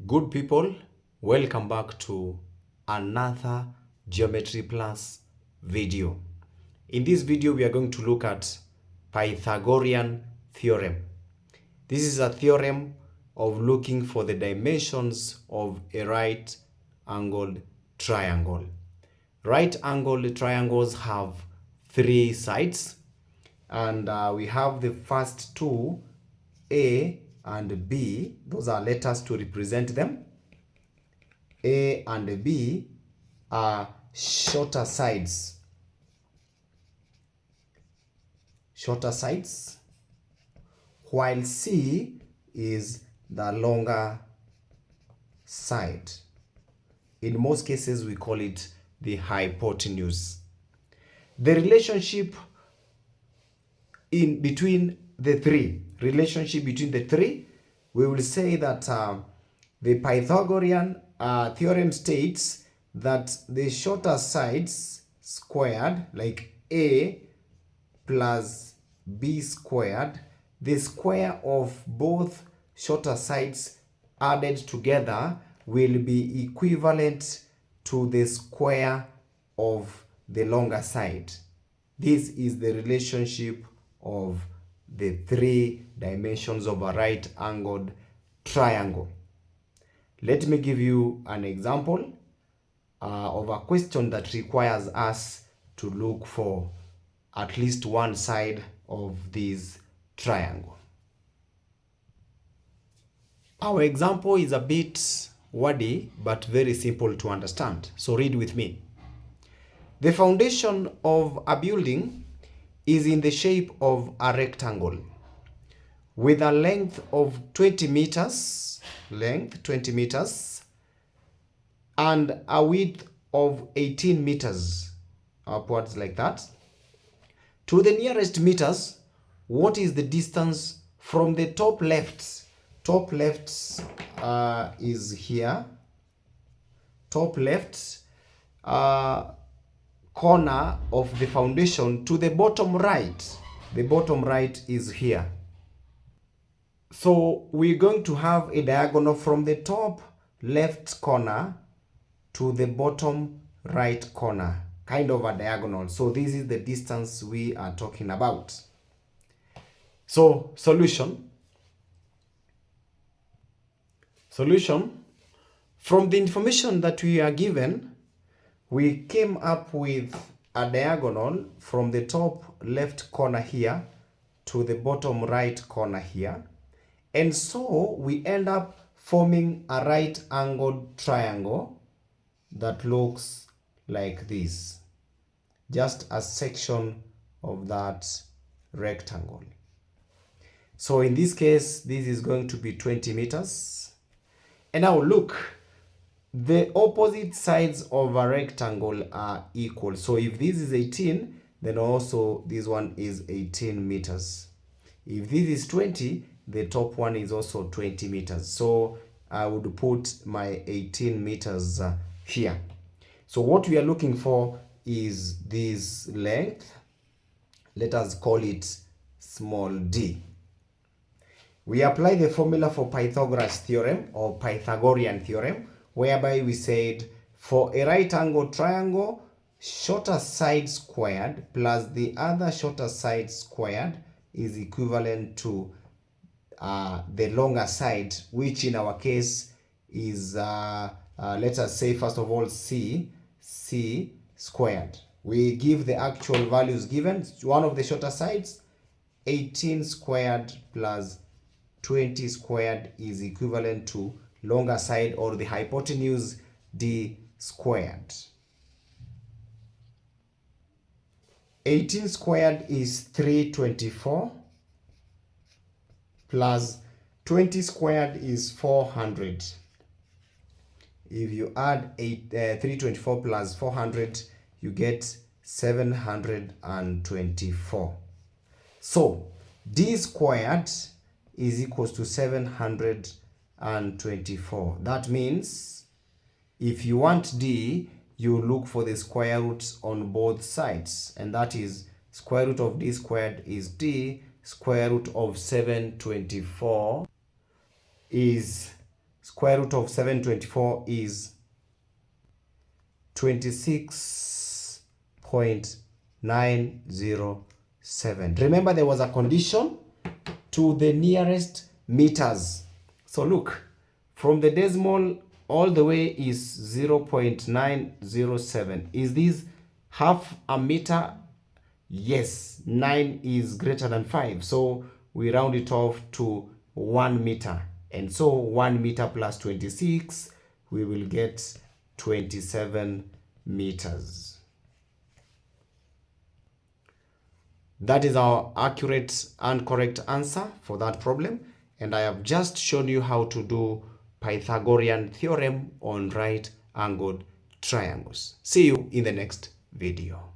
Good people, welcome back to another Geometry Plus video. In this video, we are going to look at Pythagorean Theorem. This is a theorem of looking for the dimensions of a right-angled triangle. Right-angled triangles have three sides, and we have the first two, A and B. Those are letters to represent them. A and B are shorter sides. While C is the longer side. In most cases, we call it the hypotenuse. The relationship between the three, we will say that the Pythagorean theorem states that the shorter sides squared, like A plus B squared, the square of both shorter sides added together will be equivalent to the square of the longer side. This is the relationship of the three dimensions of a right-angled triangle. Let me give you an example of a question that requires us to look for at least one side of this triangle. Our example is a bit wordy but very simple to understand. So read with me. The foundation of a building is in the shape of a rectangle with a length of 20 meters, and a width of 18 meters, upwards like that. To the nearest meters, what is the distance from the top left? Top left is here. Top left corner of the foundation to the bottom right. The bottom right is here. So we're going to have a diagonal from the top left corner to the bottom right corner, kind of a diagonal. So this is the distance we are talking about. So solution. From the information that we are given, we came up with a diagonal from the top left corner here to the bottom right corner here. And so we end up forming a right-angled triangle that looks like this. Just a section of that rectangle. So in this case, this is going to be 20 meters. And now look, the opposite sides of a rectangle are equal. So if this is 18, then also this one is 18 meters. If this is 20, the top one is also 20 meters. So I would put my 18 meters here. So what we are looking for is this length. Let us call it small d. We apply the formula for Pythagoras theorem or Pythagorean theorem, whereby we said for a right-angled triangle, shorter side squared plus the other shorter side squared is equivalent to the longer side, which in our case is, let us say first of all, c squared. We give the actual values given. One of the shorter sides, 18 squared plus 20 squared is equivalent to longer side, or the hypotenuse, d squared. 18 squared is 324 plus 20 squared is 400. If you add 324 plus 400, you get 724. So d squared is equals to 724. That means if you want d, you look for the square roots on both sides, and that is square root of d squared is d, square root of 724 is square root of 724 is 26.907. Remember, there was a condition to the nearest meters. So look, from the decimal all the way is 0.907. Is this half a meter? Yes, 9 is greater than 5. So we round it off to 1 meter. And so 1 meter plus 26, we will get 27 meters. That is our accurate and correct answer for that problem. And I have just shown you how to do Pythagorean theorem on right angled triangles. See you in the next video.